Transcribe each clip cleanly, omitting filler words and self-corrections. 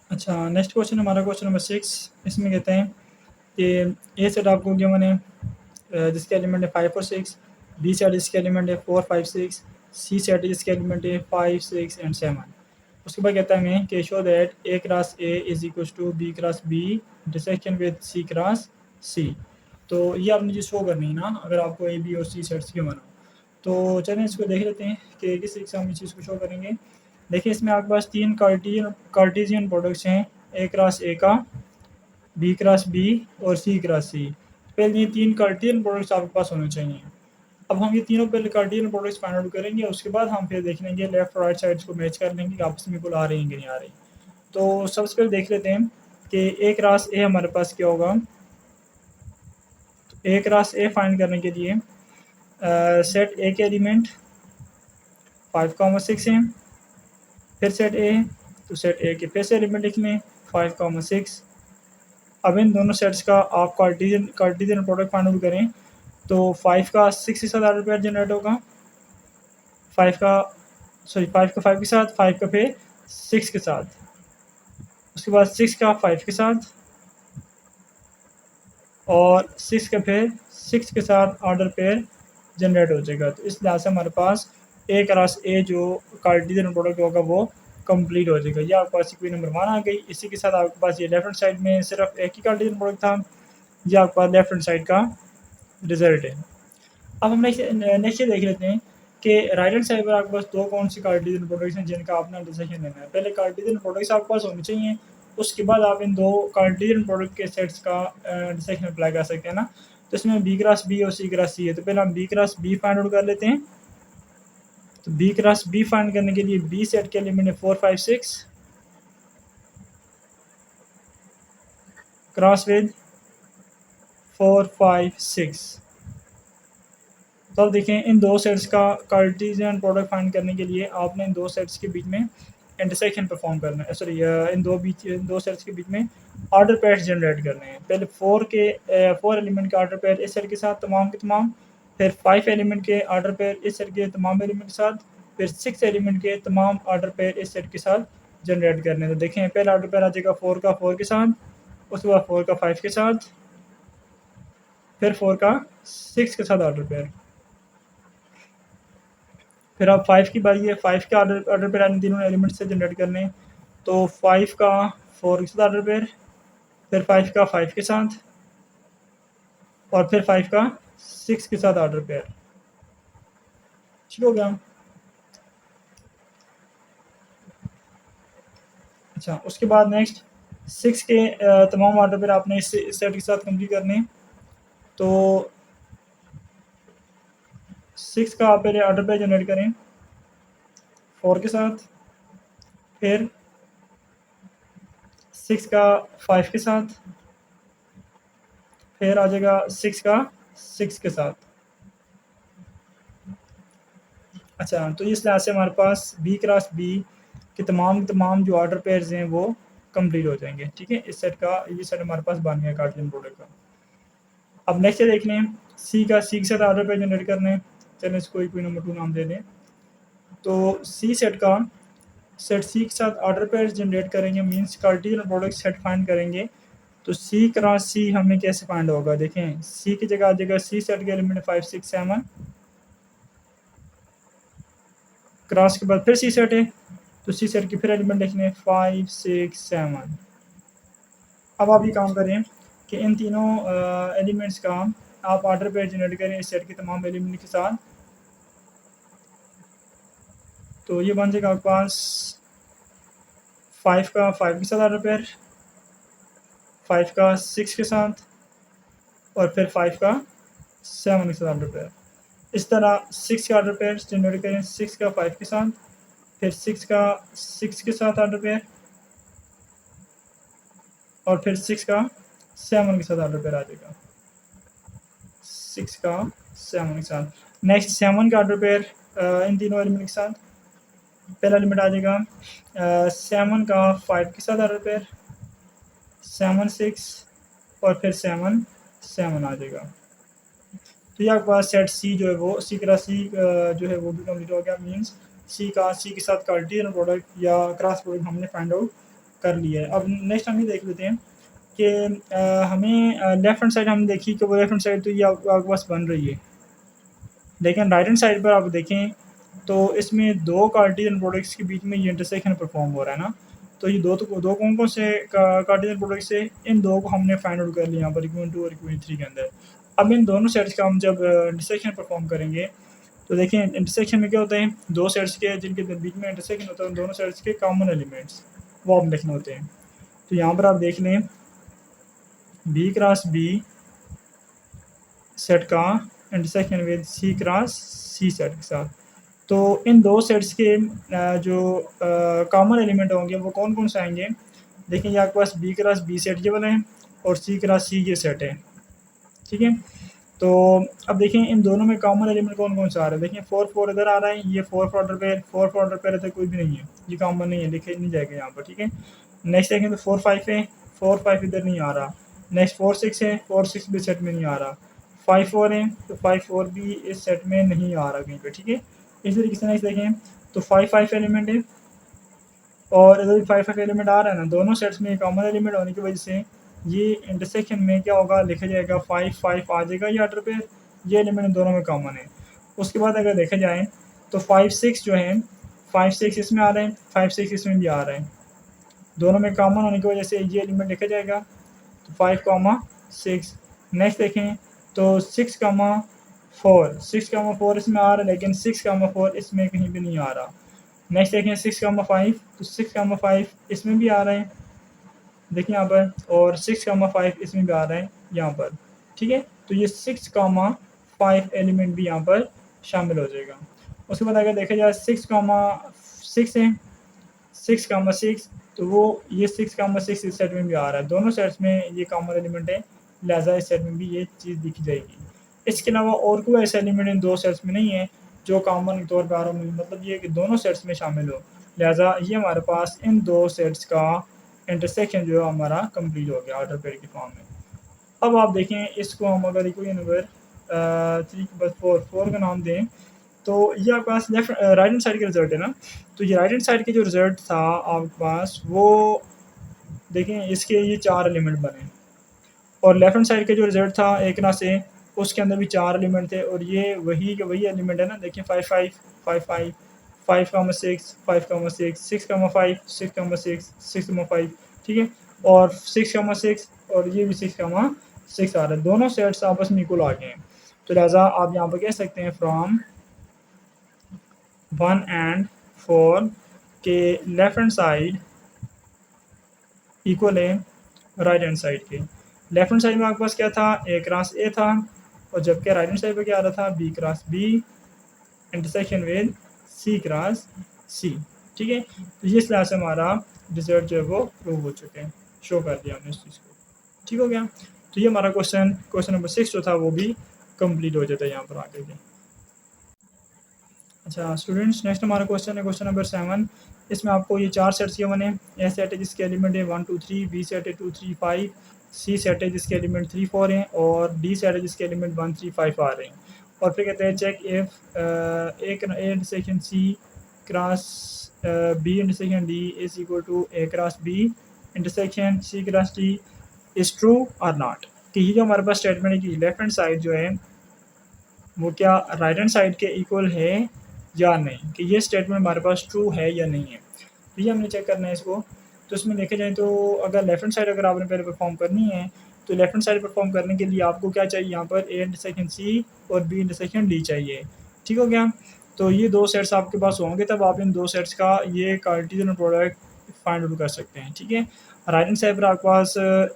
अच्छा, next question हमारा question number 6। इसमें कहते हैं कि ए सेट आपको गिवन है, जिसके एलिमेंट है 5 और 6। बी सेट जिसके एलिमेंट है 4, 5, 6। सी सेट जिसके एलिमेंट है 5, 6 एंड 7। उसके बाद कहता है हमें कि show that A cross A is equal to B cross B intersection with C cross C. तो ये आपने जो शो करनी है ना, अगर आपको ए बी और सी सेट्स के बना, तो चलिए इसको देख लेते हैं कि किस तरीके से हम इस चीज़ को शो करेंगे। देखिए, इसमें आपके पास तीन कार्टेशियन प्रोडक्ट्स हैं, ए क्रॉस ए का, बी क्रॉस बी और सी क्रॉस सी। पहले ये तीन कार्टेशियन प्रोडक्ट्स आपके पास होने चाहिए। अब हम ये तीनों पहले कार्टेशियन प्रोडक्ट्स फाइंड आउट करेंगे, उसके बाद हम फिर देख लेंगे लेफ्ट और राइट साइड्स को मैच कर लेंगे कि आपस में बिल्कुल आ रही हैं कि नहीं आ रही। तो सबसे पहले देख लेते हैं कि ए क्रॉस ए हमारे पास क्या होगा। ए क्रॉस ए फाइंड करने के लिए सेट ए के एलिमेंट 5, 6 हैं। फिर सेट ए है तो सेट ए के फिर से एलिमेंट लिख लें 5, 6। अब इन दोनों सेट्स का आप कार्टेशियन प्रोडक्ट फाइंड आउट करें, तो 5 का 6 के साथ आर्डर पेयर जनरेट होगा। 5 का 5 का 5 के साथ, 5 का फिर 6 के साथ, उसके बाद 6 का 5 के साथ, और 6 का फिर 6 के साथ ऑर्डर पेयर जनरेट हो जाएगा। तो इस लिहाज से हमारे पास ए क्रॉस ए जो कार्टेशियन प्रोडक्ट होगा वो कंप्लीट हो जाएगा। ये आपके पास इक्वेशन नंबर 1 आ गई। इसी के साथ आपके पास ये लेफ्ट हैंड साइड में सिर्फ एक ही कार्टेशियन प्रोडक्ट था, ये आपके पास लेफ्ट हैंड साइड का रिजल्ट है। अब हम नेक्स्ट ये देख लेते हैं कि राइट हैंड साइड पर आपके पास दो कौन सी कार्टेशियन प्रोडक्ट्स हैं जिनका आपने डिसीजन लेना है। पहले कार्टेशियन प्रोडक्ट्स आपके पास होने चाहिए, उसके बाद आप इन दो कार्टेशियन प्रोडक्ट के सेट्स का डिसीजन अप्लाई कर सकते हैं ना। तो इसमें बी क्रॉस बी और सी क्रॉस सी है, तो पहले हम B cross B find out कर लेते हैं। तो बी क्रॉस बी फाइंड करने के लिए बी सेट के एलिमेंट है 4, 5, 6 क्रॉस विद 4, 5, 6। तो अब देखें, इन दो सेट्स का कार्टेशियन प्रोडक्ट फाइंड करने के लिए आपने इन दो सेट्स के बीच में इंटरसेक्शन परफॉर्म करना है। सॉरी, इन दो सेट्स के बीच में ऑर्डर पेयर्स जनरेट करने हैं। पहले 4 एलिमेंट के ऑर्डर पेयर इस सेट के साथ तमाम के तमाम, फिर 5 एलिमेंट के ऑर्डर पेयर इस सेट के तमाम एलिमेंट के साथ, फिर 6 एलिमेंट के तमाम ऑर्डर पेयर इस सेट के साथ जनरेट करने हैं। तो देखें, पहला ऑर्डर पेयर आ जाएगा 4 का 4 के साथ, उसके बाद 4 का 5 के साथ, फिर 4 का 6 के साथ ऑर्डर पेयर। फिर अब 5 की बारी है, 5 के ऑर्डर पेयर आने तीनों एलिमेंट से जनरेट करने। तो 5 का 4 के साथ ऑर्डर पेयर, फिर 5 का 5 के साथ, और फिर 5 का 6 के साथ ऑर्डर पेयर। ठीक हो गया। अच्छा, उसके बाद नेक्स्ट 6 के तमाम ऑर्डर पेयर आपने इस सेट के साथ कंप्लीट करने। तो 6 का आप पहले ऑर्डर पेयर जनरेट करें 4 के साथ, फिर 6 का 5 के साथ, फिर आ जाएगा 6 का 6 के साथ। अच्छा, तो इस लिहाज से हमारे पास बी क्रॉस बी के तमाम जो ऑर्डर पेयर्स हैं वो कंप्लीट हो जाएंगे। ठीक है, इस सेट का ये सेट हमारे पास बन गया कार्टेशियन प्रोडक्ट का। अब नेक्स्ट देख लें, सी के साथ ऑर्डर पेयर जनरेट करने। चलें इसको कोई नंबर 2 नाम दे दें। तो सी सेट का सेट सी के साथ ऑर्डर पेयर जनरेट करेंगे, means Cartesian product set find करेंगे। तो सी क्रॉस सी हमें कैसे फाइंड होगा। देखें, सी की जगह आ जाएगा सी सेट के एलिमेंट 5, 6, 7, क्रॉस के बाद फिर सी सेट है, तो सी सेट के फिर एलिमेंट लिखने 5, 6, 7। अब आप ये काम करें कि इन तीनों एलिमेंट्स का आप ऑर्डर पेयर जनरेट करें इस सेट के तमाम एलिमेंट के साथ। तो ये बन जाएगा आपके पास 5 का 5 के साथ ऑर्डर पेयर, 5 का 6 के साथ, और फिर 5 का 7 के साथ ऑर्डर पेयर। इस तरह 6 के ऑर्डर पेयर जनरेट करें, 6 का 5 के साथ, फिर 6 का 6 के साथ ऑर्डर पेयर, और फिर 6 का 7 के साथ ऑर्डर पेयर आ जाएगा। 6 का 7 के साथ नेक्स्ट 7 का ऑर्डर पेयर इन तीनों एलिमेंट के साथ। पहला एलिमेंट आ जाएगा 7 का 5 के साथ ऑर्डर पेयर, 7, 6, और फिर 7, 7 आ जाएगा। तो ये आपके पास सेट सी जो है वो सी क्रॉस सी जो है वो भी कम्प्लीट हो गया। मीन्स सी के साथ कार्टेशियन प्रोडक्ट या क्रॉस प्रोडक्ट हमने फाइंड आउट कर लिया है। अब नेक्स्ट हम ये देख लेते हैं कि हमें लेफ्ट हैंड साइड हमने देखी कि वो लेफ्ट हैंड साइड तो ये आपके पास बन रही है, लेकिन राइट हैंड साइड पर आप देखें तो इसमें दो कार्टेशियन प्रोडक्ट्स के बीच में ये इंटरसेक्शन परफॉर्म हो रहा है ना। तो ये दो कौन से कार्टेशियन प्रोडक्ट्स है, इन दो को हमने फाइंड आउट कर लिया यहाँ पर इक्वेशन 2 और इक्वेशन 3 के अंदर। अब इन दोनों सेट्स का हम जब इंटरसेक्शन परफॉर्म करेंगे तो देखिए इंटरसेक्शन में क्या होता है, दो सेट्स के जिनके बीच में इंटरसेक्शन होता है उन दोनों सेट्स के कॉमन एलिमेंट्स वो हम लिखने होते हैं। तो यहाँ पर आप देख लें बी क्रॉस बी सेट का intersection with C cross C set के साथ। तो इन दो सेट्स के जो कॉमन एलिमेंट होंगे वो कौन कौन से आएंगे। देखिए आपके पास बी क्रॉस बी सेट ये वाला है और सी क्रॉस सी ये सेट है, ठीक है। तो अब देखें इन दोनों में कॉमन एलिमेंट कौन कौन सा आ रहा है। देखिए 4 इधर आ रहा है, ये 4 ऑर्डर पे 4 ऑर्डर पे रहता है, कोई भी नहीं है, ये कॉमन नहीं है, लिखे नहीं जाएगा यहाँ पर, ठीक है। नेक्स्ट देखें तो 4 5 है, 4 5 इधर नहीं आ रहा। नेक्स्ट 4 6 है, 4 6 भी सेट में नहीं आ रहा। 5 4 है तो 5 4 भी इस सेट में नहीं आ रहा कहीं पे, ठीक है। इस तरीके से नेक्स्ट देखें तो 5 5 एलिमेंट है और इधर भी 5 5 एलिमेंट आ रहा है ना, दोनों सेट्स में कॉमन एलिमेंट होने की वजह से ये इंटरसेक्शन में क्या होगा, लिखा जाएगा 5 5 आ जाएगा ये ऑर्डर पे, ये एलिमेंट दोनों में कॉमन है। उसके बाद अगर देखा जाए तो 5 6 जो है 5 6 इसमें आ रहे हैं, 5 6 इसमें भी आ रहे हैं, दोनों में कॉमन होने की वजह से ये एलिमेंट लिखा जाएगा तो 5 6। नेक्स्ट देखें तो 6 4 इसमें आ रहा है, लेकिन 6 4 इसमें कहीं भी नहीं आ रहा। नेक्स्ट देखें 6 5 तो 6 5 इसमें भी आ रहे हैं, देखिए यहाँ पर, और 6 5 इसमें भी आ रहा है यहाँ पर, ठीक है। तो ये 6 5 एलिमेंट भी यहाँ पर शामिल हो जाएगा। उसके बाद अगर देखा जाए 6 है, 6 तो वो ये 6 इस सेट में भी आ रहा है, दोनों सेट्स में ये कॉमन एलिमेंट है, लिहाजा इस सेट में भी ये चीज़ दिखी जाएगी। इसके अलावा और कोई ऐसा एलिमेंट इन दो सेट्स में नहीं है जो कॉमन तौर पर आ रहा है, मतलब ये कि दोनों सेट्स में शामिल हो, लिहाजा ये हमारे पास इन दो सेट्स का इंटरसेक्शन जो है हमारा कंप्लीट हो गया ऑर्डर पेयर की फॉर्म में। अब आप देखें इसको हम अगर इक्वेशन नंबर 3 का नाम दें तो ये आपके पास लेफ्ट राइट हैंड साइड का रिजल्ट है ना। तो ये राइट हैंड साइड के जो रिजल्ट था आपके पास वो देखें इसके ये 4 एलिमेंट बने, और लेफ्ट हैंड साइड के जो रिजल्ट था एक ना से उसके अंदर भी 4 एलिमेंट थे, और ये वही एलिमेंट है ना। देखिए 5 5 5 5 5 6 5 6 6 5 6 6 6 5, ठीक है, और 6 और ये भी 6 आ रहा है, दोनों सेट्स आपस में इक्वल आ गए हैं। तो लिहाजा आप यहाँ पर कह सकते हैं फ्रॉम 1 एंड 4 के लेफ्ट हैंड साइड इक्वल है राइट हैंड साइड के। लेफ्ट हैंड साइड में आपके पास क्या था, ए क्रॉस ए था, और जबकि राइट हैंड साइड पे क्या आ रहा था, B cross B intersection with C cross C, ठीक है। तो ये इस लिहाज से हमारा रिजल्ट जो है वो प्रूव हो चुके हैं, शो कर दिया हमने इस चीज़ को, ठीक हो गया। तो ये हमारा क्वेश्चन नंबर 6 जो था वो भी कंप्लीट हो जाता है यहाँ पर आकर के। अच्छा स्टूडेंट्स, नेक्स्ट हमारा क्वेश्चन है क्वेश्चन नंबर 7। इसमें आपको ये 4 सेट्स के बने, ए सेट है जिसके एलिमेंट है 1 2 3, बी सेट है 2 3 5, सी सेट है जिसके एलिमेंट 3 4 हैं, और डी सेट है जिसके एलिमेंट 1 3 5 आ रहे हैं। और फिर कहते हैं check if A intersection C cross B intersection D is equal to A cross B intersection C cross D is true और नॉट। कि ये जो हमारे पास स्टेटमेंट है कि लेफ्ट हैंड साइड जो है वो क्या राइट हैंड साइड के इक्वल है या नहीं, कि ये स्टेटमेंट हमारे पास ट्रू है या नहीं है। तो ये हमने चेक करना है इसको। तो इसमें देखे जाए तो अगर लेफ्ट हैंड साइड अगर आपने पहले परफॉर्म करनी है तो लेफ्ट हैंड साइड परफॉर्म करने के लिए आपको क्या चाहिए, यहाँ पर ए इंटरसेक्शन सी और बी इंटरसेक्शन डी चाहिए, ठीक हो गया। तो ये दो सेट्स आपके पास होंगे तब आप इन दो सेट्स का ये कार्टेशियन प्रोडक्ट फाइंड आउट कर सकते हैं, ठीक है। राइट हैंड साइड पर आपके पास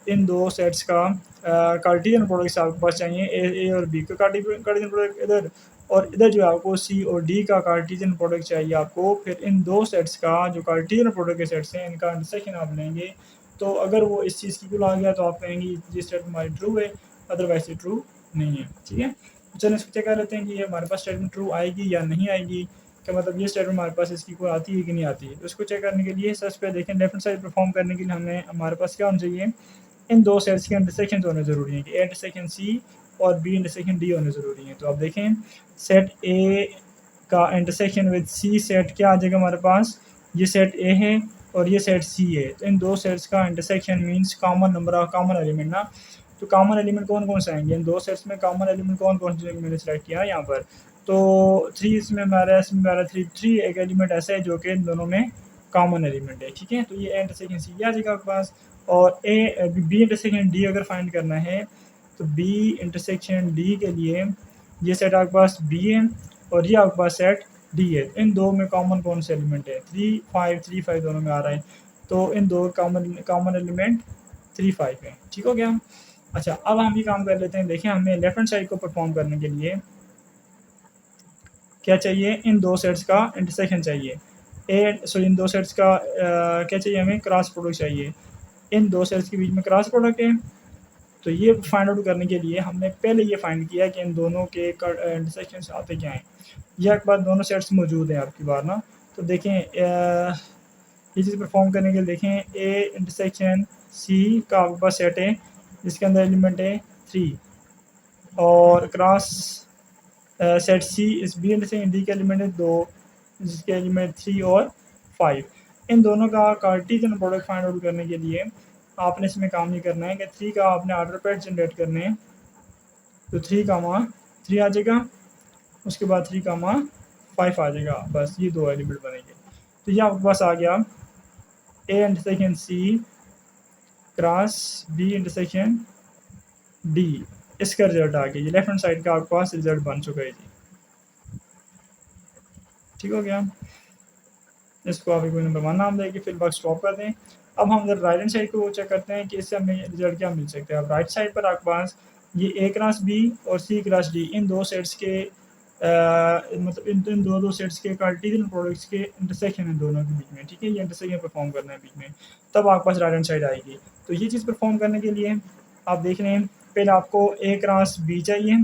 इन दो सेट्स का कार्टेशियन प्रोडक्ट आपके पास चाहिए, ए और बी का कार्टेशियन प्रोडक्ट इधर, और इधर जो है आपको सी और डी का कार्टेशियन प्रोडक्ट चाहिए आपको। फिर इन दो सेट्स का जो कार्टेशियन प्रोडक्ट के सेट्स हैं इनका इंटरसेक्शन आप लेंगे, तो अगर वो इस चीज़ की इक्वल आ गया तो आप कहेंगे ये स्टेटमेंट हमारी ट्रू है, अदरवाइज ये ट्रू नहीं है, ठीक है। तो चलिए इसको चेक कर लेते हैं कि ये हमारे पास स्टेटमेंट ट्रू आएगी या नहीं आएगी, क्या मतलब ये स्टेटमेंट हमारे पास इसकी इक्वल आती है कि नहीं आती है। तो इसको चेक करने के लिए सबसे पहले देखें लेफ्ट साइड परफॉर्म करने के लिए हमें हमारे पास क्या होना चाहिए, इन दो सेट्स के इंटरसेक्शन होने ज़रूरी है कि ए इंटरसेक्शन सी और बी इंटरसेक्शन डी होने ज़रूरी है। तो आप देखें सेट ए का इंटरसेक्शन विद सी सेट क्या आ जाएगा हमारे पास, ये सेट ए है और ये सेट सी है। तो इन दो सेट्स का intersection means common number of common element ना। तो कॉमन एलिमेंट कौन कौन से आएंगे इन दो सेट्स में? कॉमन एलिमेंट कौन कौन से मैंने सेलेक्ट किया यहाँ पर? तो 3 इसमें हमारा, इसमें हमारा 3 एक एलिमेंट ऐसा है जो कि इन दोनों में कॉमन एलिमेंट है, ठीक है। तो ये इंटरसेक्शन सी आ जाएगा आपके पास। और ए बी इंटरसेक्शन डी अगर फाइंड करना है तो बी इंटरसेक्शन डी के लिए ये सेट आपके पास बी है और ये आपके पास सेट डी है। इन दो में कॉमन कौन से एलिमेंट है? 3 5 3 5 दोनों में आ रहा है। तो इन दो कॉमन एलिमेंट 3 5 है, ठीक हो गया। अच्छा, अब हम ये काम कर लेते हैं। देखिए हमें लेफ्ट हैंड साइड को परफॉर्म करने के लिए क्या चाहिए? इन दो सेट्स का इंटरसेक्शन चाहिए। इन दो सेट्स का क्या चाहिए? हमें क्रॉस प्रोडक्ट चाहिए। इन दो सेट्स के बीच में क्रॉस प्रोडक्ट है। तो ये फाइंड आउट करने के लिए हमने पहले ये फाइंड किया कि इन दोनों के इंटरसेक्शन आते क्या हैं। यह एक बार दोनों सेट्स मौजूद हैं आपकी बार ना। तो देखें ये चीज़ परफॉर्म करने के लिए देखें ए इंटरसेक्शन सी का आपके पास सेट है जिसके अंदर एलिमेंट है 3 और क्रॉस सेट सी इस बी इंटरसेक्शन डी के एलिमेंट है 2 जिसके एलिमेंट 3 और 5। इन दोनों का कार्टेशियन प्रोडक्ट फाइंड आउट करने के लिए आपने इसमें काम ये करना है कि 3 का आपने ऑर्डर पैड जनरेट करने हैं। तो 3 आ जाएगा, उसके बाद 3 5 आ जाएगा। बस ये दो एलिमेंट बनेंगे। तो ये आपके पास आ गया A intersection C cross B intersection D. इसका रिजल्ट आ गया। ये लेफ्ट हैंड साइड का आपके पास रिजल्ट बन चुका है जी, ठीक हो गया। इसको आप कोई नंबर 1 नाम देके फिल बॉक्स स्टॉप कर दें। अब हम जब राइट हैंड साइड को चेक करते हैं कि इससे हमें रिजल्ट क्या मिल सकता है। अब राइट साइड पर आपके पास ये ए क्रॉस बी और सी क्रॉस डी इन दो सेट्स के मतलब इन दो सेट्स के कार्टेशियन प्रोडक्ट्स के इंटरसेक्शन है दोनों के बीच में, ठीक है। ये इंटरसेक्शन परफॉर्म करना है बीच में, तब आपके पास राइट हैंड साइड आएगी। तो ये चीज़ परफॉर्म करने के लिए आप देख रहे हैं पहले आपको ए क्रॉस बी चाहिए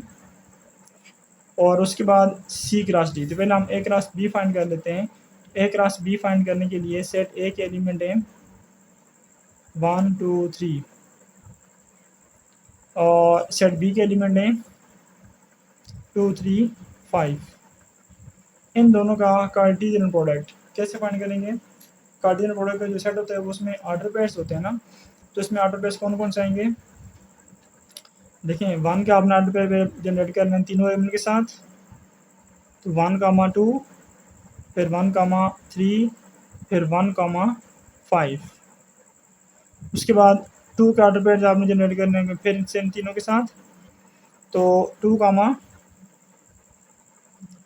और उसके बाद सी क्रॉस डी। तो पहले हम ए क्रॉस बी फाइंड कर लेते हैं। ए क्रॉस बी फाइंड करने के लिए सेट ए के एलिमेंट है 1 2 3 और सेट बी के एलिमेंट है 2 3 5। इन दोनों का कार्टेशियन प्रोडक्ट कैसे फाइंड करेंगे? कार्टेशियन प्रोडक्ट का जो सेट होता है वो उसमें ऑर्डर पेयर्स होते हैं ना। तो इसमें ऑर्डर पेयर्स कौन कौन से आएंगे? देखें 1 का आपने ऑर्डर पेयर जनरेट करना है तीनों एलिमेंट के साथ। तो 1 2 फिर 1 3 फिर 1 5। उसके बाद 2 के ऑर्डर पेयर आपने जनरेट करने हैं फिर इनसे इन तीनों के साथ। तो 2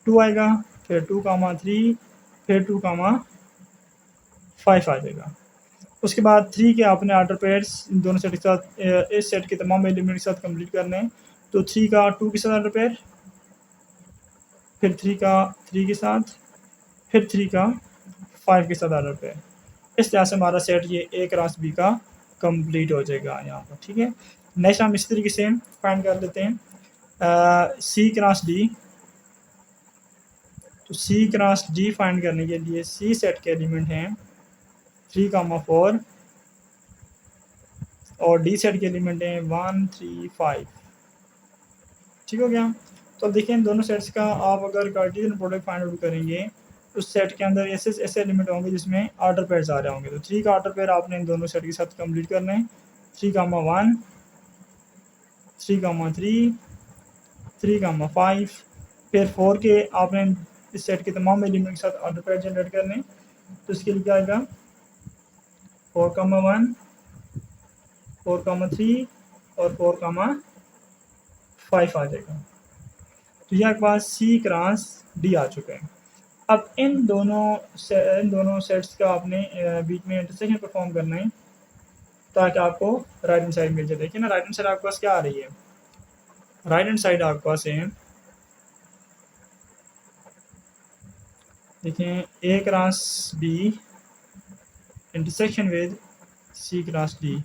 2 आएगा, फिर 2 3 फिर 2 5 आ जाएगा। उसके बाद 3 के आपने ऑर्डर पेयर्स इन दोनों सेट के साथ इस सेट के तमाम एलिमेंट के साथ कंप्लीट करने हैं। तो 3 का 2 के साथ ऑर्डर पेयर, फिर 3 का 3 के साथ, फिर 3 का 5 के साथ ऑर्डर पेयर। इस तरह से हमारा सेट ये ए क्रॉस बी का कंप्लीट हो जाएगा यहाँ पर, ठीक है। नेक्स्ट हम इस तरीके से फाइंड कर लेते हैं सी क्रॉस डी। तो सी क्रॉस डी फाइंड करने के लिए सी सेट के एलिमेंट हैं 3 4 और डी सेट के एलिमेंट हैं 1 3 5, ठीक हो गया। तो अब देखिए इन दोनों सेट्स का आप अगर कार्टेशियन प्रोडक्ट फाइंड आउट करेंगे उस सेट के अंदर ऐसे एलिमेंट होंगे जिसमें ऑर्डर पेयर्स आ रहे होंगे। तो 3 का ऑर्डर पेयर आपने इन दोनों सेट के साथ कंप्लीट करना है। 3 1 3 3 3 5 फिर 4 के आपने इस सेट के तमाम एलिमेंट के साथ ऑर्डर पेयर जनरेट करने। तो इसके लिए क्या आएगा 4 1 4 3 और 4 5 आ जाएगा। तो यह आपके पास सी क्रॉस डी आ चुका है। अब इन दोनों सेट्स का आपने बीच में इंटरसेक्शन परफॉर्म करना है ताकि आपको राइट हैंड साइड मिल जाए। देखिए ना राइट हैंड साइड आपके पास क्या आ रही है? राइट हैंड साइड आपके पास है, देखें A cross B intersection with C cross D.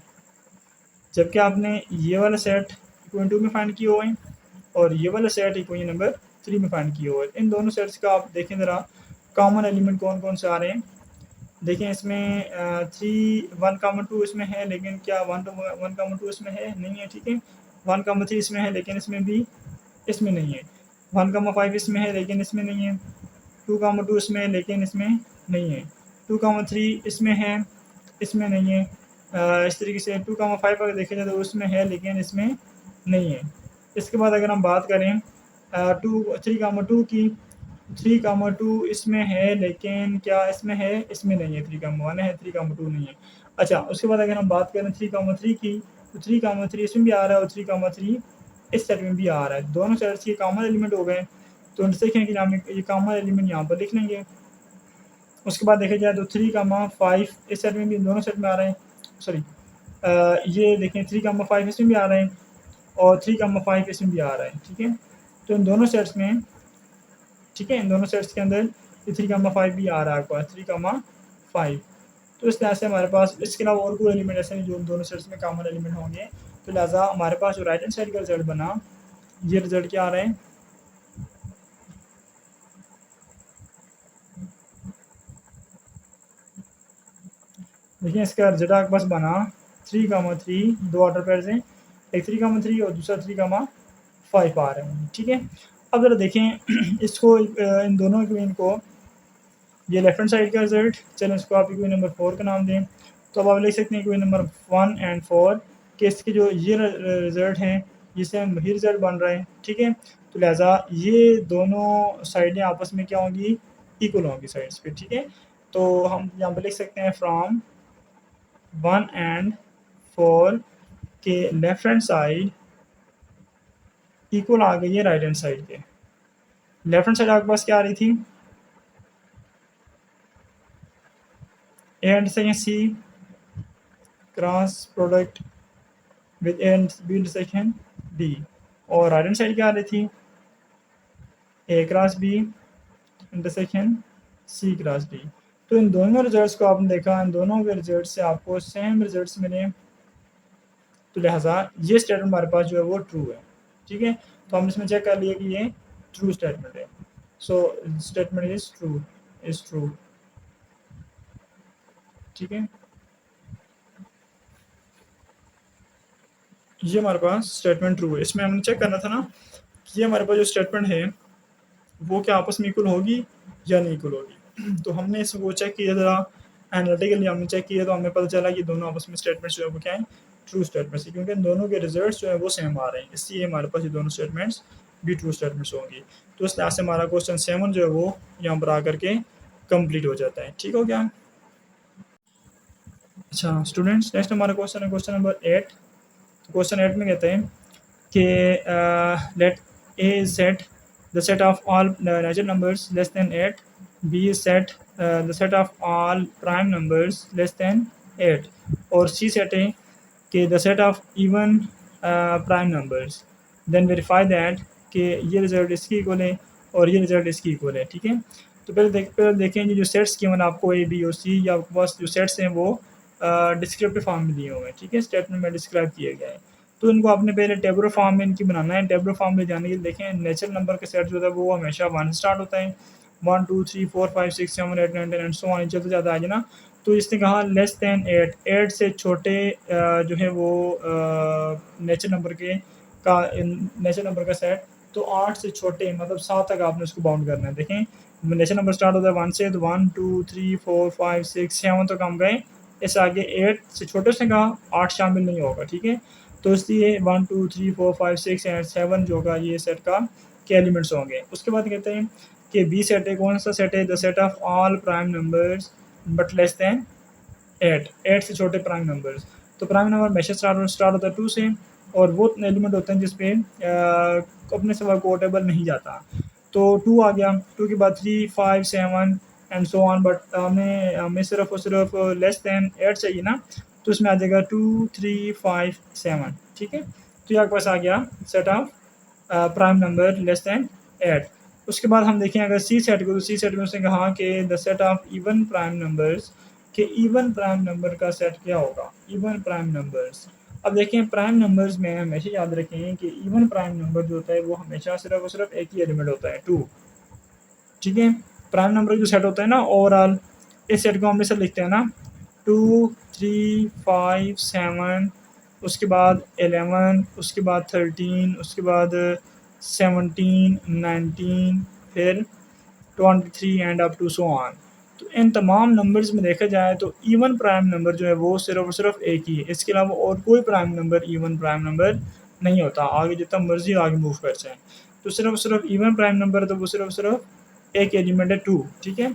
जबकि आपने ये वाला सेट इक्वेशन 2 में फाइंड किया हुआ है और ये वाला सेट इक्वेशन नंबर 3 में फाइंड किया हुआ है। इन दोनों सेट्स का आप देखें ज़रा कॉमन एलिमेंट कौन कौन से आ रहे हैं। देखें इसमें 1 2 इसमें है लेकिन क्या 1 2 इसमें है नहीं है, ठीक है। 1 3 इसमें है लेकिन इसमें नहीं है। 1 5 इसमें है लेकिन इसमें नहीं है। 2 2 इसमें है लेकिन इसमें नहीं है। 2,3 इसमें है, इसमें नहीं है। इस तरीके से 2,5 अगर देखा जाए तो उसमें है लेकिन इसमें नहीं है। इसके बाद अगर हम बात करें 3,2 की, 3,2 इसमें है लेकिन क्या इसमें है, इसमें नहीं है। 3,1 है, 3,2 नहीं है। अच्छा, उसके बाद अगर हम बात करें 3,3 की, तो 3,3 इसमें भी आ रहा है और 3,3 इस सेट में भी आ रहा है। दोनों सेट्स के कॉमन एलिमेंट हो गए, तो देखें कि हम ये कॉमन एलिमेंट यहाँ पर लिख लेंगे। उसके बाद देखा जाए तो 3,5 इस सेट में भी, दोनों सेट में आ रहे हैं। सॉरी, ये देखें 3,5 इसमें भी आ रहे हैं और 3,5 इसमें भी आ रहा है। ठीक है, तो इन दोनों सेट्स में, ठीक है, इन दोनों सेट्स के अंदर 3,5 भी आ रहा है आपके पास, 3,5। तो इस तरह से हमारे पास इसके अलावा और कोई एलिमेंट ऐसे नहीं जो दोनों सेट्स में कॉमन एलिमेंट होंगे। तो लिहाजा हमारे पास जो राइट हैंड साइड का रिजल्ट बना, ये रिजल्ट क्या आ रहा है, देखिए इसका रिजल्ट आपके पास बना 3,3, दो ऑर्डर पेयर हैं, एक 3,3 और दूसरा 3,5 आ रहे हैं। ठीक है, अब ज़रा देखें इसको इन दोनों इक्वेशन को, ये लेफ्ट हैंड साइड का रिजल्ट, चलो इसको आप इक्वेशन नंबर 4 का नाम दें। तो अब आप लिख सकते हैं इक्वेशन नंबर 1 एंड 4 कि इसके जो ये रिजल्ट हैं ये सेम ही रिजल्ट बन रहे हैं। ठीक है, तो लिहाजा ये दोनों साइडें आपस में क्या होंगी, इक्वल होंगी साइड्स पे। ठीक है, तो हम यहाँ पे लिख सकते हैं फ्रॉम 1 एंड 4 के लेफ्ट हैंड साइड इक्वल आ गई है राइट हैंड साइड के। लेफ्ट हैंड साइड आपके पास क्या आ रही थी, A intersection C cross product with A B intersection D, और राइट हैंड साइड क्या आ रही थी, A cross B intersection C cross D. तो इन दोनों रिजल्ट्स को आपने देखा, इन दोनों के रिजल्ट से आपको सेम रिजल्ट्स मिले, तो लिहाजा ये स्टेटमेंट हमारे पास जो है वो ट्रू है। ठीक है, तो हम इसमें चेक कर लिए कि ये ट्रू स्टेटमेंट है। So statement is true. ठीक है, ये हमारे पास स्टेटमेंट ट्रू है। इसमें हमने चेक करना था ना कि ये हमारे पास जो स्टेटमेंट है वो क्या आपस में इक्वल होगी या नहीं इक्वल होगी। तो हमने इसको चेक किया, ज़रा एनालिटिकली हमने चेक किया, तो हमें पता चला कि दोनों आपस में स्टेटमेंट्स जो है वो क्या है, ट्रू स्टेटमेंट्स है, क्योंकि इन दोनों के रिजल्ट्स जो है वो सेम आ रहे हैं, इसलिए हमारे पास ये दोनों स्टेटमेंट्स भी ट्रू स्टेटमेंट्स होंगी। तो इस लिहाज से हमारा क्वेश्चन 7 जो है वो यहाँ पर आकर के कंप्लीट हो जाता है। ठीक हो गया। अच्छा स्टूडेंट्स, नेक्स्ट हमारा क्वेश्चन है क्वेश्चन नंबर 8। क्वेश्चन 8 में कहते हैं कि let A is set the set of all natural numbers less than 8, B is set the set of all prime numbers less than 8, और सी सेट है कि the set of even prime numbers, then verify that कि ये result इसकी equal है और ये result इसकी इक्वल है। ठीक है, तो पहले देखें ये जो सेट्स गिवन आपको ए बी और सी, या आपके पास जो सेट्स हैं वो डिस्क्रिप्टिव फॉर्म में दिए हुए हैं। ठीक है, स्टेटमेंट में डिस्क्राइब किए गए हैं, तो इनको आपने पहले टेबुलर फॉर्म में इनकी बनाना है। टेबुलर फॉर्म में जाने के लिए देखें नेचुरल नंबर का सेट जो होता है वो हमेशा 1 से स्टार्ट होता है, 1 2 3 4 5 6 7 8 9 10 एंड सो ऑन, चलते ज़्यादा आगे ना। तो इसने कहा लेस दैन 8, 8 से छोटे जो है वो नेचुरल नंबर के का नेचुरल नंबर का सेट, तो 8 से छोटे मतलब 7 तक आपने उसको बाउंड करना है। देखें नेचुरल नंबर स्टार्ट होता है 1 से, तो 1 2 3 4 5 6 7 तक हम गए, इससे आगे 8 से छोटे से कहा 8 शामिल नहीं होगा। ठीक है, तो इसलिए 1 2 3 4 5 6 एंड 7 जो होगा ये सेट का के एलिमेंट्स होंगे। उसके बाद कहते हैं कि बी सेट है, कौन सा सेट है, the set of all prime numbers but less than 8, 8 से छोटे प्राइम नंबर्स। तो प्राइम नंबर हमेशा स्टार्ट होता है 2 से, और वो एलिमेंट होते हैं जिसपे अपने सिवा कोटेबल नहीं जाता। तो 2 आ गया, 2 के बाद 3 5 7 एंड सो ऑन, बट हमें सिर्फ और सिर्फ लेस दैन 8 चाहिए ना, तो उसमें आ जाएगा 2 3 5 7। ठीक है, तो ये आपके पास आ गया set of prime number less than 8। उसके बाद हम देखें अगर सी सेट को, तो सी सेट में उसने कहा कि the set of even prime numbers, कि इवन प्राइम नंबर का सेट क्या होगा, इवन प्राइम नंबर्स। अब देखें प्राइम नंबर्स में हमेशा याद रखें कि इवन प्राइम नंबर जो होता है वो हमेशा सिर्फ और सिर्फ एक ही एलिमेंट होता है, 2। ठीक है, प्राइम नंबर जो सेट होता है ना ओवरऑल, इस सेट को हम हमेशा लिखते हैं ना 2 3 5 7, उसके बाद 11, उसके बाद 13, उसके बाद 17 19, फिर 23 and up to so on. तो तो इन तमाम नंबर्स में देखा जाए तो इवन प्राइम नंबर जो है वो सिर्फ और सिर्फ एक ही है, इसके अलावा और कोई prime number even prime number नहीं होता। आगे जितना मर्जी आगे मूव कर जाए तो सिर्फ और सिर्फ इवन प्राइम नंबर तो वो सिर्फ और सिर्फ एक एलिमेंट है 2, ठीक है।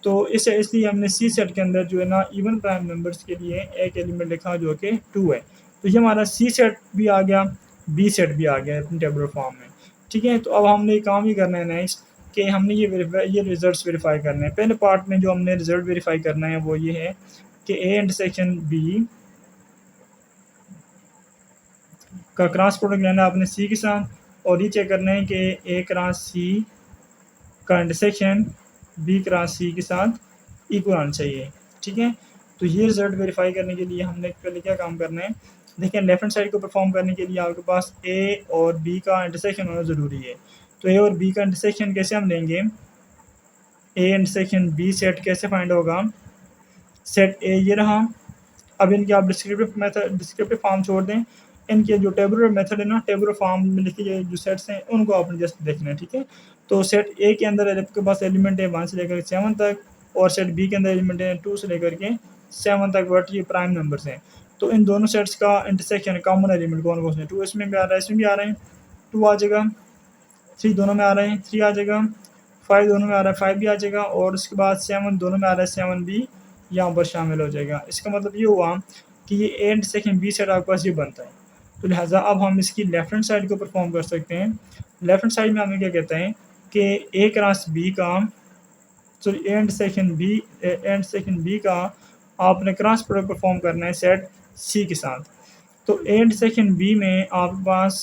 तो इसे इसलिए हमने सी सेट के अंदर जो है ना इवन प्राइम नंबर्स के लिए एक एलिमेंट लिखा जो कि 2 है। तो ये हमारा सी सेट भी आ गया, बी सेट भी आ गया अपनी टेबुलर फॉर्म में, ठीक है। तो अब हमने ये काम ही करना है नेक्स्ट कि हमने ये रिजल्ट्स वेरीफाई करने हैं। पहले पार्ट में जो हमने रिजल्ट वेरीफाई करना है वो ये है कि ए इंटरसेक्शन बी का क्रॉस प्रोडक्ट लेना है आपने सी के साथ और ये चेक करना है कि ए क्रॉस सी का इंटरसेक्शन बी क्रॉस सी के साथ इक्वल आना चाहिए, ठीक है। तो ये रिजल्ट वेरीफाई करने के लिए हमने पहले क्या काम करना है, देखिए लेफ्ट हैंड साइड को परफॉर्म करने के लिए आपके पास ए और बी का इंटरसेक्शन होना ज़रूरी है। तो ए और बी का इंटरसेक्शन कैसे हम लेंगे, ए इंटरसेक्शन बी सेट कैसे फाइंड होगा, सेट ए ये रहा। अब इनके आप डिस्क्रिप्टिव फॉर्म छोड़ दें, इनके जो टेबुलर मेथड है ना, टेबुलर फॉर्म में लिखे गए जो सेट्स हैं उनको आपने जस्ट देखना है, ठीक है। तो सेट ए के अंदर आपके पास एलिमेंट है 1 से लेकर 7 तक और सेट बी के अंदर एलिमेंट है 2 से लेकर के 7 तक, बट ये प्राइम नंबर्स हैं। तो इन दोनों सेट्स का इंटरसेक्शन कॉमन एलिमेंट कौन कौन से, 2 इसमें भी आ रहा है, इसमें भी आ रहे हैं, 2 आ जाएगा, 3 दोनों में आ रहे हैं, 3 आ जाएगा, 5 दोनों में आ रहा है, 5 भी आ जाएगा, और उसके बाद 7 दोनों में आ रहा है, 7 भी यहाँ पर शामिल हो जाएगा। इसका मतलब ये हुआ कि ये ए इंटरसेक्शन बी सेट आपके पास ये बनता है। तो लिहाजा अब हम इसकी लेफ्ट हैंड साइड को परफॉर्म कर सकते हैं। लेफ्ट हैंड साइड में हमें क्या कहते हैं कि ए क्रॉस बी का, सॉरी ए इंटरसेक्शन बी का आपने क्रॉस प्रोडक्ट परफॉर्म करना है सेट सी के साथ। तो ए इंटरसेक्शन बी में आपके पास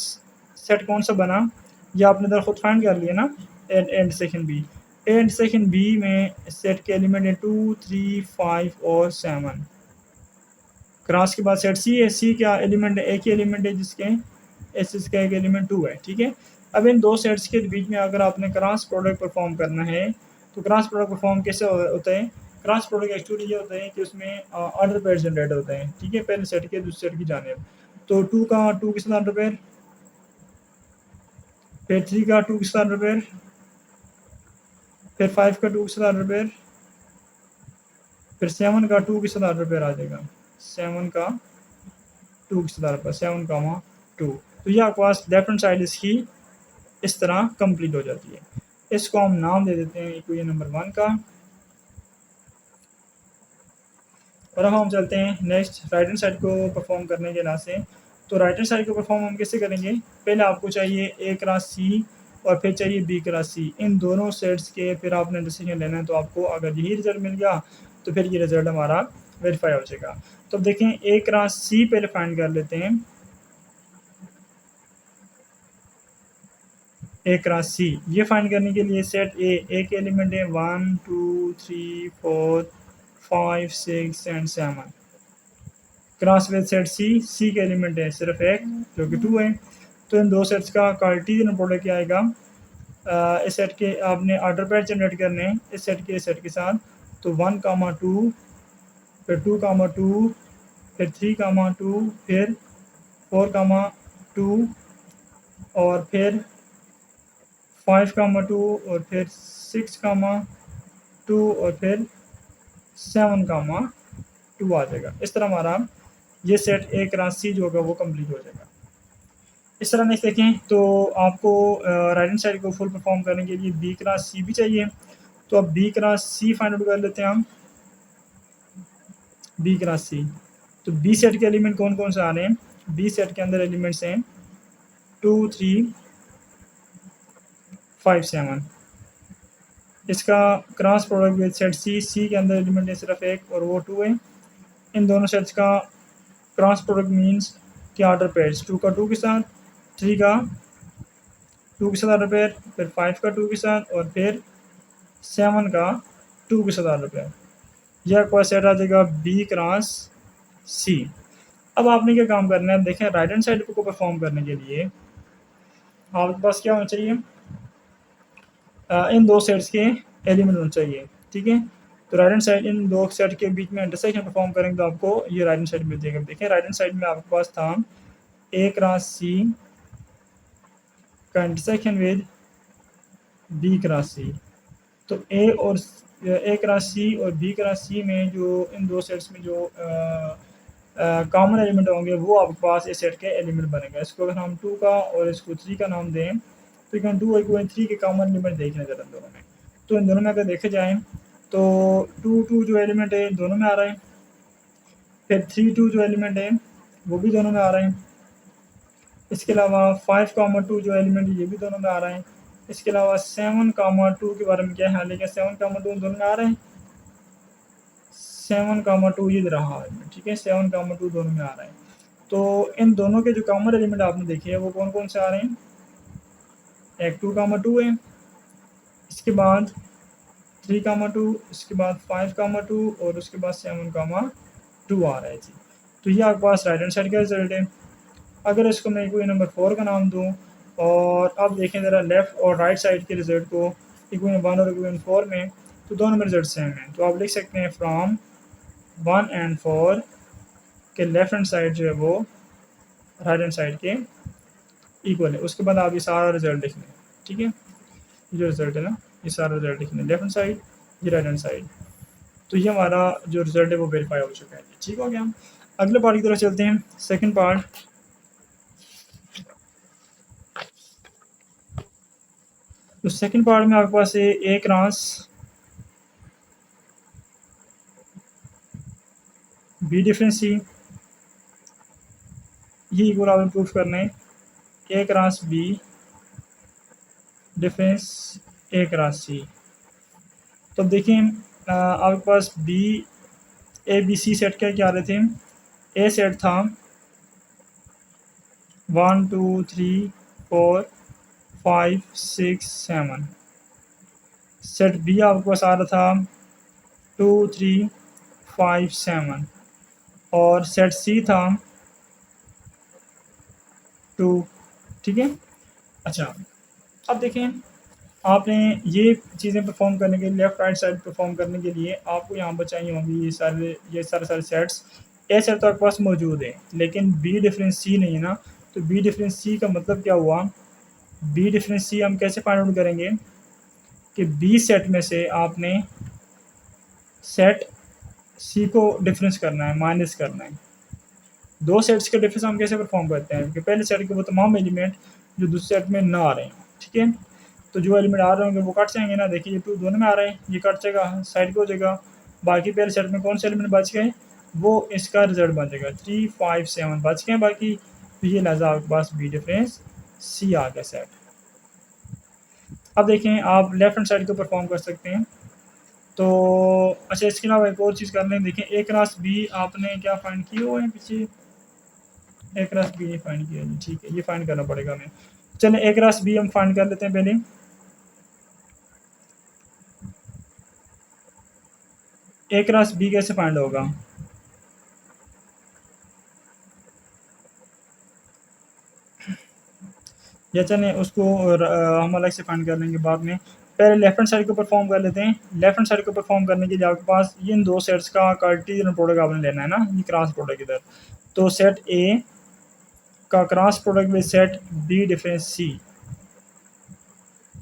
सेट कौन सा बना, ये आपने इधर खुद फाइंड कर लिया ना, intersection B. A intersection B में सेट के एलिमेंट है 2, 3, 5 और 7। क्रॉस के बाद सेट सी है, सी क्या एलिमेंट है, एक ही एलिमेंट है जिसके एस का एक एलिमेंट 2 है, ठीक है। अब इन दो सेट्स के बीच में अगर आपने क्रॉस प्रोडक्ट परफॉर्म करना है तो क्रॉस प्रोडक्ट परफॉर्म कैसे होता है, क्रॉस प्रोडक्ट एक्चुअली ये होता है कि उसमें ऑर्डर पेयर जनरेट होते हैं, ठीक है, पहले सेट के दूसरे सेट की जानेब। तो 2 का 2 के साथ ऑर्डर पेयर, फिर 3 का 2 के साथ ऑर्डर पेयर, फिर 5 का 2 के साथ ऑर्डर पेयर, फिर 7 का 2 के साथ ऑर्डर पेयर आ जाएगा, 7 का 2 के साथ ऑर्डर पेयर, 7 का 2। तो ये आपके पास लेफ्ट हैंड साइड इसकी इस तरह कंप्लीट हो जाती है। इसको हम नाम दे देते हैं इक्वेशन नंबर 1 का। और अब हम चलते हैं नेक्स्ट राइट हैंड साइड को परफॉर्म करने के लिए से। तो राइट हैंड साइड को परफॉर्म हम कैसे करेंगे, पहले आपको चाहिए ए क्रॉस सी और फिर चाहिए बी क्रॉस सी, इन दोनों सेट्स के फिर आपने डिसीजन लेना है। तो आपको अगर यही रिजल्ट मिल गया तो फिर ये रिजल्ट हमारा वेरीफाई हो जाएगा। तो देखें ए क्रॉस सी पहले फाइंड कर लेते हैं, ए क्रॉस सी ये फाइंड करने के लिए सेट ए के एलिमेंट है 1, 2, 3, 4, 5, 6 एंड 7। क्रॉस विद सेट सी के एलिमेंट है सिर्फ एक जो कि 2 है। तो इन दो सेट्स का कार्टेशियन प्रोडक्ट क्या आएगा, इस सेट के आपने ऑर्डर पेयर जनरेट करने हैं इस सेट के साथ। तो 1, 2, फिर 2, 2, फिर 3, 2, फिर 4, 2 और फिर 5, 2 और फिर 6, 2 और फिर 7, 2 आ जाएगा। इस तरह हमारा ये सेट ए क्रॉस सी जो होगा वो कंप्लीट हो जाएगा। इस तरह नेक्स्ट देखें तो आपको राइट हैंड साइड को फुल परफॉर्म करने के लिए बी क्रॉस सी भी चाहिए। तो अब बी क्रॉस सी फाइंड आउट कर लेते हैं हम, बी क्रॉस सी। तो बी सेट के एलिमेंट कौन कौन से आ रहे हैं, बी सेट के अंदर एलिमेंट्स हैं 2, 3, 5, 7। इसका क्रॉस प्रोडक्ट विद सेट सी के अंदर एलिमेंट है सिर्फ एक और वो 2 है। इन दोनों सेट्स का क्रॉस प्रोडक्ट मीन्स कि ऑर्डर पेयर्स 2 का 2 के साथ, 3 का 2 के साथ ऑर्डर पेयर, फिर 5 का 2 के साथ और फिर 7 का 2 के साथ ऑर्डर पेयर। यह आपका सेट आ जाएगा बी क्रॉस सी। अब आपने क्या काम करना है, देखें राइट हैंड साइड को परफॉर्म करने के लिए आपके पास क्या होना चाहिए, इन दो सेट्स के एलिमेंट होने चाहिए, ठीक है। तो राइट हैंड साइड इन दो सेट के बीच में इंटरसेक्शन परफॉर्म करेंगे तो आपको ये राइट हैंड साइड मिल जाएगा। देखें राइट हैंड साइड में आपके पास था ए क्रॉस सी का intersection with B cross C. तो ए और ए क्रॉस सी और बी क्रॉस सी में जो इन दो सेट्स में जो कॉमन एलिमेंट होंगे वो आपके पास इस सेट के एलिमेंट बनेगा। इसको अगर हम 2 का और इसको 3 का नाम दें तो यू 2 और 3 के कॉमन एलिमेंट देखें ज़रा इन दोनों में। तो इन दोनों में अगर देखे जाएँ तो 2 जो एलिमेंट है दोनों में आ रहा है, फिर 3 जो एलिमेंट है वो भी दोनों में आ रहे हैं। इसके अलावा 5 2 जो एलिमेंट है ये भी दोनों में आ रहे हैं। इसके अलावा 7 2 के बारे में क्या है, लेकिन 7 2 दोनों में आ रहे हैं। 7 2 ये रहा है, ठीक है, 7 2 दोनों में आ रहा है। तो इन दोनों के जो कॉमन एलिमेंट आपने देखे हैं वो कौन कौन से आ रहे हैं, एक 2 है, इसके बाद 3 2, इसके बाद 5 2 और उसके बाद 7 2 आ रहा है जी। तो ये आपके पास राइट हैंड साइड का रिजल्ट है। अगर इसको मैं कोई नंबर 4 का नाम दूँ और अब देखें ज़रा लेफ़्ट और राइट साइड के रिजल्ट को इक्वेशन 1 और इक्वेशन 4 में, तो दोनों में रिजल्ट सेम है। तो आप लिख सकते हैं फ्रॉम 1 एंड 4 के लेफ्ट हैंड साइड जो है वो राइट हैंड साइड के इक्वल है। उसके बाद आप ये सारा रिजल्ट लिख लें, ठीक है, ये जो रिजल्ट है ना ये सारा रिजल्ट लिख लें, लेफ्ट हैंड साइड ये राइट हैंड साइड। तो ये हमारा जो रिजल्ट है वो वेरीफाई हो चुका है, ठीक हो गया। अगले पार्ट की तरफ चलते हैं, सेकंड पार्ट। तो सेकंड पार्ट में आपके पास है A cross B difference C, ये इक्वल आपने प्रूफ करना है A cross B difference A cross C. तो देखिए आपके पास B A B C set क्या रहे थे, ए सेट था 1 2 3 4 5 6 7, सेट बी आपके पास आ रहा था 2 3 5 7 और सेट सी था 2, ठीक है। अच्छा अब देखें आपने ये चीज़ें परफॉर्म करने के लिए, लेफ्ट राइट साइड परफॉर्म करने के लिए आपको यहाँ पर चाहिए होंगी ये सारे सेट्स। ए सेट तो आपके पास मौजूद है लेकिन बी डिफरेंस सी नहीं है ना। तो बी डिफरेंस सी का मतलब क्या हुआ, बी डिफरेंस सी हम कैसे फाइंड आउट करेंगे कि बी सेट में से आपने सेट सी को डिफरेंस करना है, माइनस करना है। दो सेट्स के डिफरेंस हम कैसे परफॉर्म करते हैं कि पहले सेट के वो तमाम एलिमेंट जो दूसरे सेट में ना आ रहे हैं, ठीक है। तो जो एलिमेंट आ रहे होंगे वो कट जाएंगे ना, देखिए ये 2 दोनों में आ रहे हैं, ये कट जाएगा साइड पे हो जाएगा। बाकी पहले सेट में कौन से एलिमेंट बच गए वो इसका रिजल्ट बन जाएगा, 3 5 7 बच गए बाकी। तो ये लिहाजा आपके पास बी डिफरेंस सी आ गया सेट। अब देखें आप लेफ्ट हैंड साइड को परफॉर्म कर सकते हैं। तो अच्छा इसके अलावा एक और चीज़ कर लें, देखें ए क्रॉस बी आपने क्या फाइंड किए हुए हैं पीछे, ए क्रॉस बी नहीं फाइंड किया जी, ठीक है, ये फाइंड करना पड़ेगा हमें। चलें ए क्रॉस बी हम फाइंड कर लेते हैं पहले। ए क्रॉस बी कैसे फाइंड होगा, या चलें उसको हम अलग से फाइंड कर लेंगे बाद में। पहले लेफ्ट हैंड साइड को परफॉर्म कर लेते हैं। लेफ्ट हैंड साइड को परफॉर्म करने के लिए आपके पास इन दो सेट्स का कार्टेशियन प्रोडक्ट आपने लेना है ना, ये क्रॉस प्रोडक्ट इधर। तो सेट ए का cross product with set B difference C.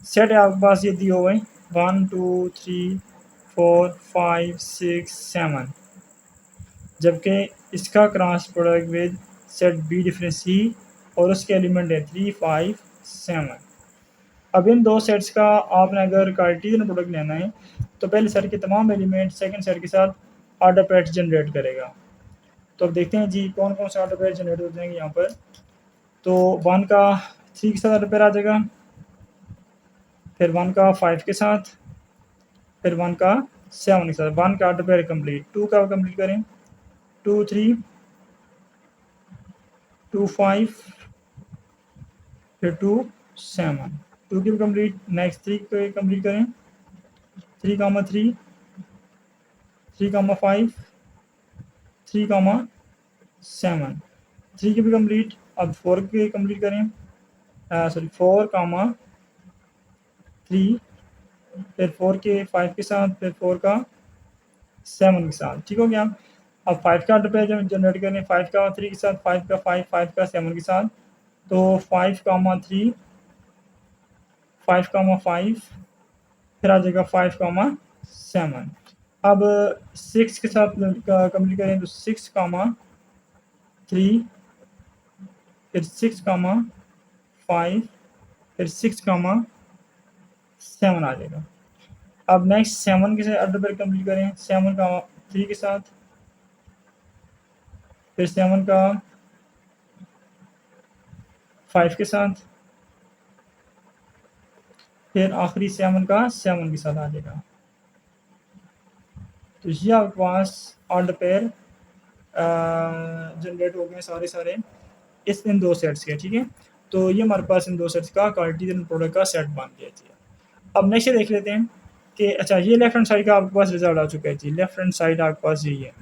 Set है आपके पास ये दिए हुए 1 2 3 4 5 6 7, जबकि इसका cross product with set B difference C और उसके एलिमेंट है 3 5 7। अब इन दो सेट्स का आपने अगर कार्टेशियन प्रोडक्ट लेना है तो पहले सेट के तमाम एलिमेंट सेकंड सेट के साथ ऑर्डर पेयर जनरेट करेगा। तो अब देखते हैं जी कौन कौन से ऑर्डर पेयर जनरेट हो जाएंगे यहाँ पर। तो 1 का 3 के साथ ऑर्डर पेयर आ जाएगा, फिर 1 का 5 के साथ, फिर 1 का 7 के साथ। 1 का ऑर्डर पेयर कंप्लीट, 2 का कंप्लीट करें 2 3 2 5 फिर 2 7, 2 की भी कंप्लीट। नेक्स्ट 3 को कंप्लीट करें 3 3 3 5 3 7, 3 की भी कंप्लीट। अब 4 की कंप्लीट करें, सॉरी 4 3, फिर 4 के 5 के साथ, फिर 4 का 7 के साथ, ठीक हो गया। अब 5 का ऑर्डर पे जनरेट करें 5 का 3 के साथ, 5 का 5 5 का 7 के साथ। तो 5 3 5 5 फिर आ जाएगा 5 7। अब 6 के साथ कंप्लीट करें तो 6, 3, फिर 6, 5, फिर 6, 7 आ जाएगा। अब नेक्स्ट 7 के साथ अल्फ़ाबेट कंप्लीट करें, 7 का 3 के साथ, फिर 7 का 5 के साथ, फिर आखिरी 7 का 7 के साथ आ जाएगा। तो ये आपके पास ऑड पेयर जनरेट हो गए सारे इन दो सेट्स के, ठीक है। तो ये हमारे पास इन दो सेट्स का कार्टेशियन प्रोडक्ट का सेट बन गया जी। अब नेक्स्ट देख लेते हैं कि अच्छा ये लेफ्ट हैंड साइड का आपके पास रिजल्ट आ चुका है जी। लेफ्ट हैंड साइड आपके पास यही है,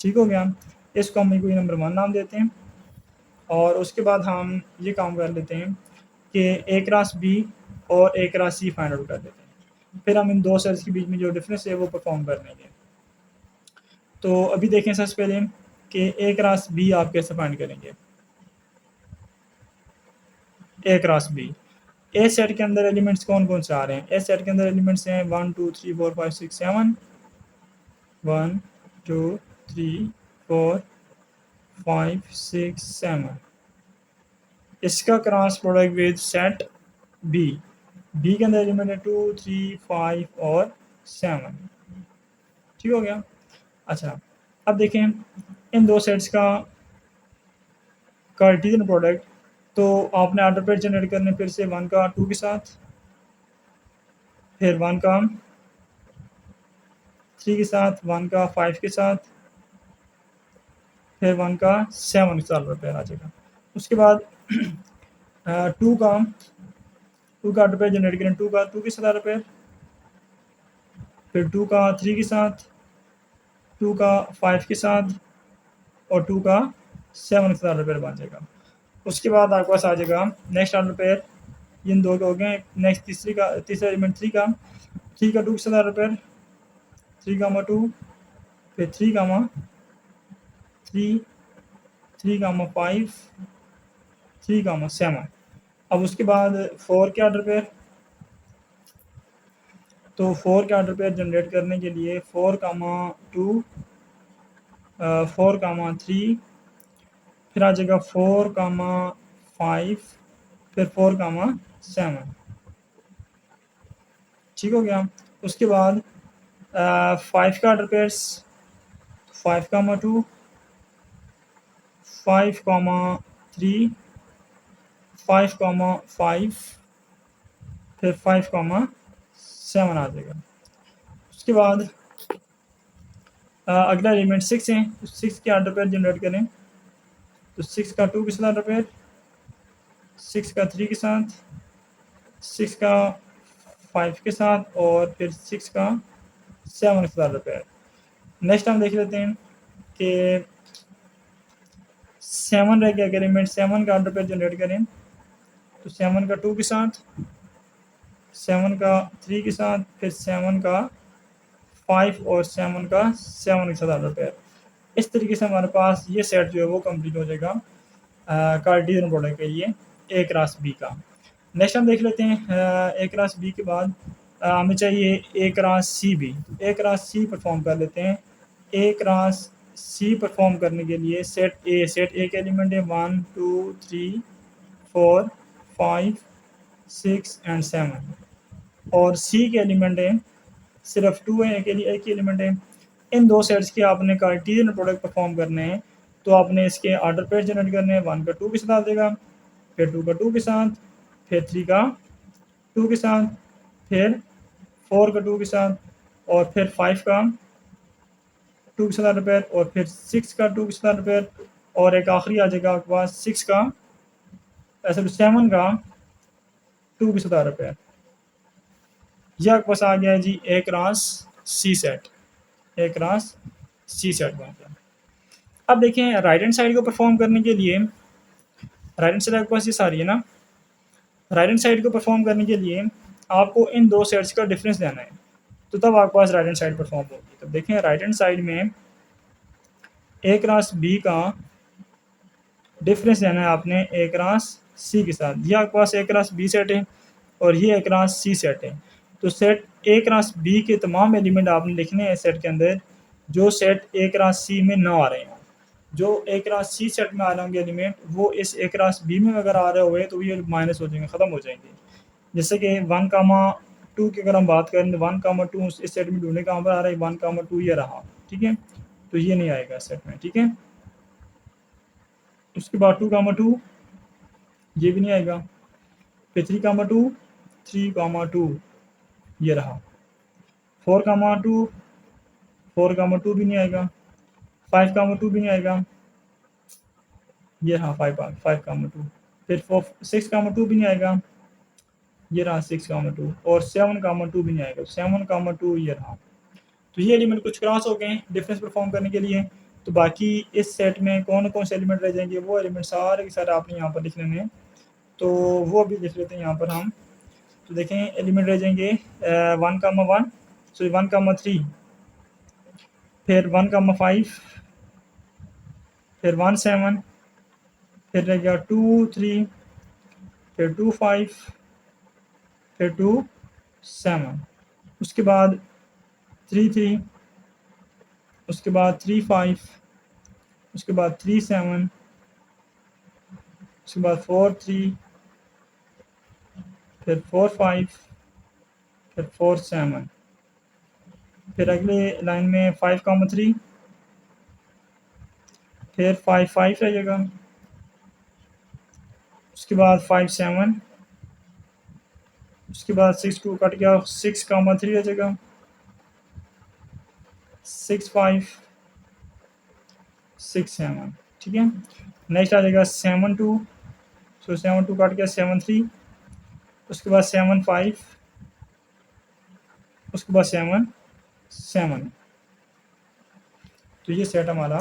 ठीक हो गया। इसको हम कोई नंबर 1 नाम देते हैं और उसके बाद हम ये काम कर लेते हैं कि ए क्रॉस बी और ए क्रॉस सी फाइंड आउट कर लेते हैं। फिर हम इन दो सेल्स के बीच में जो डिफरेंस है वो परफॉर्म कर लेंगे। तो अभी देखें सबसे पहले कि ए क्रॉस बी आप कैसे फाइंड करेंगे। ए क्रॉस बी, ए सेट के अंदर एलिमेंट्स कौन कौन से आ रहे हैं। ए सेट के अंदर एलिमेंट्स हैं 1 2 3 4 5 6 7, 1 2 3 4 5 6 7। इसका cross product with set B, B के अंदर एलिमेंट है 2 3 5 और 7, ठीक हो गया। अच्छा अब देखें इन दो सेट्स का कार्टेशियन प्रोडक्ट, तो आपने ऑर्डर पेयर जनरेट करने फिर से 1 का 2 के साथ, फिर 1 का 3 के साथ, 1 का 5 के साथ, फिर 1 का 7 के साथ ऑर्डर पेयर आ जाएगा। उसके बाद 2 का ऑर्डर पेयर जनरेट करें, 2 का 2 के साथ ऑर्डर पेयर, फिर 2 का 3 के साथ, 2 का 5 के साथ और 2 का 7 के साथ ऑर्डर पेयर बन जाएगा। उसके बाद आपके पास आ जाएगा नेक्स्ट ऑर्डर पेयर, इन दो के हो गए। नेक्स्ट तीसरा एलिमेंट 3 का 2 के साथ ऑर्डर पेयर, 3, 2, फिर 3, 3, 3, 5, 3, 7। अब उसके बाद 4 के ऑर्डर पेयर, तो 4 के ऑर्डर पेयर जनरेट करने के लिए 4, 2, 4, 3, फिर आ जाएगा 4, 5, फिर 4, 7, ठीक हो गया। उसके बाद 5 का ऑर्डर पेयर्स, 5, 2, 5, 3, 5, 5, फिर 5, 7 आ जाएगा। उसके बाद अगला एलिमेंट 6 है, तो 6 के ऑर्डर पेयर जनरेट करें, तो 6 का 2 के साथ ऑर्डर पेयर, 6 का 3 के साथ, 6 का 5 के साथ और फिर 6 का 7 के साथ ऑर्डर पेयर। नेक्स्ट हम देख लेते हैं कि 7 रह गया एलिमेंट, 7 का ऑर्डर पेयर जनरेट करें, तो 7 का 2 के साथ, 7 का 3 के साथ, फिर 7 का 5 और 7 का 7 के साथ ऑर्डर पेयर। इस तरीके से हमारे पास ये सेट जो है वो कंप्लीट हो जाएगा कार्टेशियन प्रोडक्ट के लिए ए क्रॉस बी का। नेक्स्ट हम देख लेते हैं ए क्रॉस बी के बाद हमें चाहिए ए क्रॉस सी बी। ए क्रॉस सी परफॉर्म कर लेते हैं। ए क्रॉस सी परफॉर्म करने के लिए सेट ए के एलिमेंट है 1 2 3 4 5 6 एंड 7 और सी के एलिमेंट है सिर्फ 2 है, एक ही एलिमेंट है। इन दो सेट्स के आपने कार्टेशियन प्रोडक्ट परफॉर्म करने हैं, तो आपने इसके ऑर्डर पेयर जनरेट करने हैं। 1 का 2 के साथ आ जाएगा, फिर 2 का 2 के साथ, फिर 3 का 2 के साथ, फिर 4 का 2 के साथ और फिर 5 का 2 के साथ ऑर्डर पेयर और फिर 6 का 2 के साथ ऑर्डर पेयर और एक आखिरी आ जाएगा आपके पास 6 का ऐसे 7 का 2 के साथ ऑर्डर पेयर। यह आपके पास आ गया जी ए क्रॉस सी सेट, ए क्रॉस सी सेट बन गया। अब देखें राइट हैंड साइड को परफॉर्म करने के लिए, राइट हैंड साइड आपके पास ये सारी है ना, राइट हैंड साइड को परफॉर्म करने के लिए आपको इन दो सेट्स का डिफरेंस देना है, तो तब आपके पास राइट हैंड साइड परफॉर्म होगी। तो देखें राइट हैंड साइड में ए क्रॉस बी का डिफरेंस देना है आपने ए क्रॉस सी के साथ। ये आपके पास ए क्रॉस बी सेट है और ये ए क्रॉस सी सेट है। तो सेट ए क्रॉस बी के तमाम एलिमेंट आपने लिखने हैं सेट के अंदर जो सेट ए क्रॉस सी में ना आ रहे हैं। जो ए क्रॉस सी सेट में आ रहे होंगे एलिमेंट वो इस ए क्रॉस बी में अगर आ रहे हुए तो ये माइनस हो जाएंगे, ख़त्म हो जाएंगे। जैसे कि 1,2 की अगर हम बात करें तो 1,2 इस सेट में ढूंढने कहाँ पर आ रहा है, 1,2 ये रहा, ठीक है, तो ये नहीं आएगा सेट में, ठीक है। उसके बाद 2,2 ये भी नहीं आएगा, फिर 3,2 3,2 ये रहा, 4,2 4,2 भी नहीं आएगा, 5,2 भी नहीं आएगा, ये रहा 5,2, फिर 6,2 भी नहीं आएगा, ये रहा 6,2, और 7,2 भी नहीं आएगा, 7,2 ये रहा। तो ये एलिमेंट कुछ क्रॉस हो गए डिफरेंस परफॉर्म करने के लिए। तो बाकी इस सेट में कौन कौन से एलिमेंट रह जाएंगे, वो एलिमेंट सारे के सारे आपने यहाँ पर लिख लेने हैं। तो वो भी लिख लेते हैं यहाँ पर हम। तो देखें एलिमेंट रह जाएंगे 1,1 सॉरी 1,3, फिर 1,5, फिर 1,7, फिर रह गया 2,3, फिर 2,5, फिर 2,7, उसके बाद 3,3, उसके बाद 3,5, उसके बाद 3,7, उसके बाद 4,3, फिर 4,5, फिर 4,7, फिर अगले लाइन में 5,3, फिर 5,5 रहेगा, उसके बाद 5,7, उसके बाद 6,2 कट गया, 6,3 रह जाएगा, 6,5, 6,7, ठीक है। नेक्स्ट आ जाएगा 7,2, सो 7,2 कट गया, 7,3, उसके बाद 7,5, उसके बाद 7,7। तो ये सेट हमारा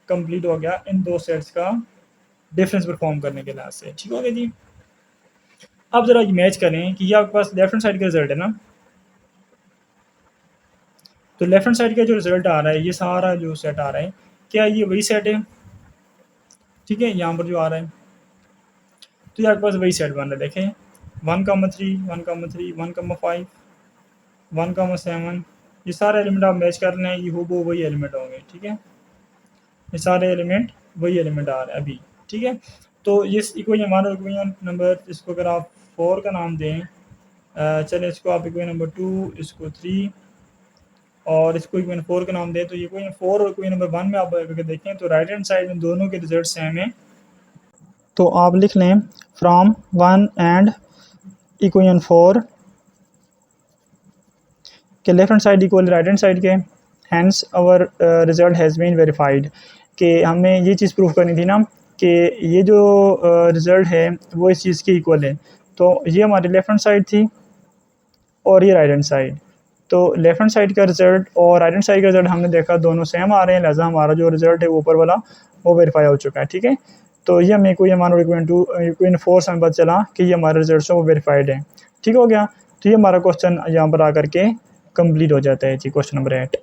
कंप्लीट हो गया इन दो सेट्स का डिफरेंस परफॉर्म करने के लिहाज से, ठीक हो गया जी। अब जरा ये मैच करें कि ये आपके पास लेफ्ट हैंड साइड का रिजल्ट है ना, तो लेफ्ट हैंड साइड का जो रिजल्ट आ रहा है ये सारा जो सेट आ रहा है क्या ये वही सेट है, ठीक है, यहाँ पर जो आ रहा है तो ये आपके पास वही सेट बन रहा है। देखें 1,3 1,3 1,5 1,7 ये सारे एलिमेंट आप मैच कर रहे हैं, ये हो वही एलिमेंट होंगे, ठीक है, ये सारे एलिमेंट वही एलिमेंट आ रहे हैं अभी, ठीक है। तो ये इक्वेशन मान लो इक्वेशन नंबर, इसको अगर आप 4 का नाम दें, चले इसको आप इक्वेशन नंबर 2, इसको 3 और इसको इक्वेशन 4 का नाम दें, तो ये इक्वेशन 4 और इक्वेशन नंबर 1 में आप अगर देखें तो राइट हैंड साइड में दोनों के रिजल्ट सेम है। तो आप लिख लें फ्रॉम 1 एंड इक्वेशन 4 के left hand side equal right hand side के, hence our result has been verified. कि हमें ये चीज़ प्रूफ करनी थी ना कि ये जो रिज़ल्ट है वो इस चीज़ के इक्वल है। तो ये हमारी लेफ्ट हैंड साइड थी और ये राइट हैंड साइड। तो लेफ्ट हैंड साइड का रिज़ल्ट और राइट हैंड साइड का रिज़ल्ट हमने देखा दोनों सेम आ रहे हैं, लिहाजा हमारा जो रिज़ल्ट है वो ऊपर वाला वो वेरीफाई हो चुका है, ठीक है। तो ये हमें कोई हमारा इक्वेशन 4 से हमें पता चला कि ये हमारा रिजल्ट है वो वेरीफाइड है, ठीक हो गया। तो ये हमारा क्वेश्चन यहाँ पर आकर के कंप्लीट हो जाता है जी, क्वेश्चन नंबर 8।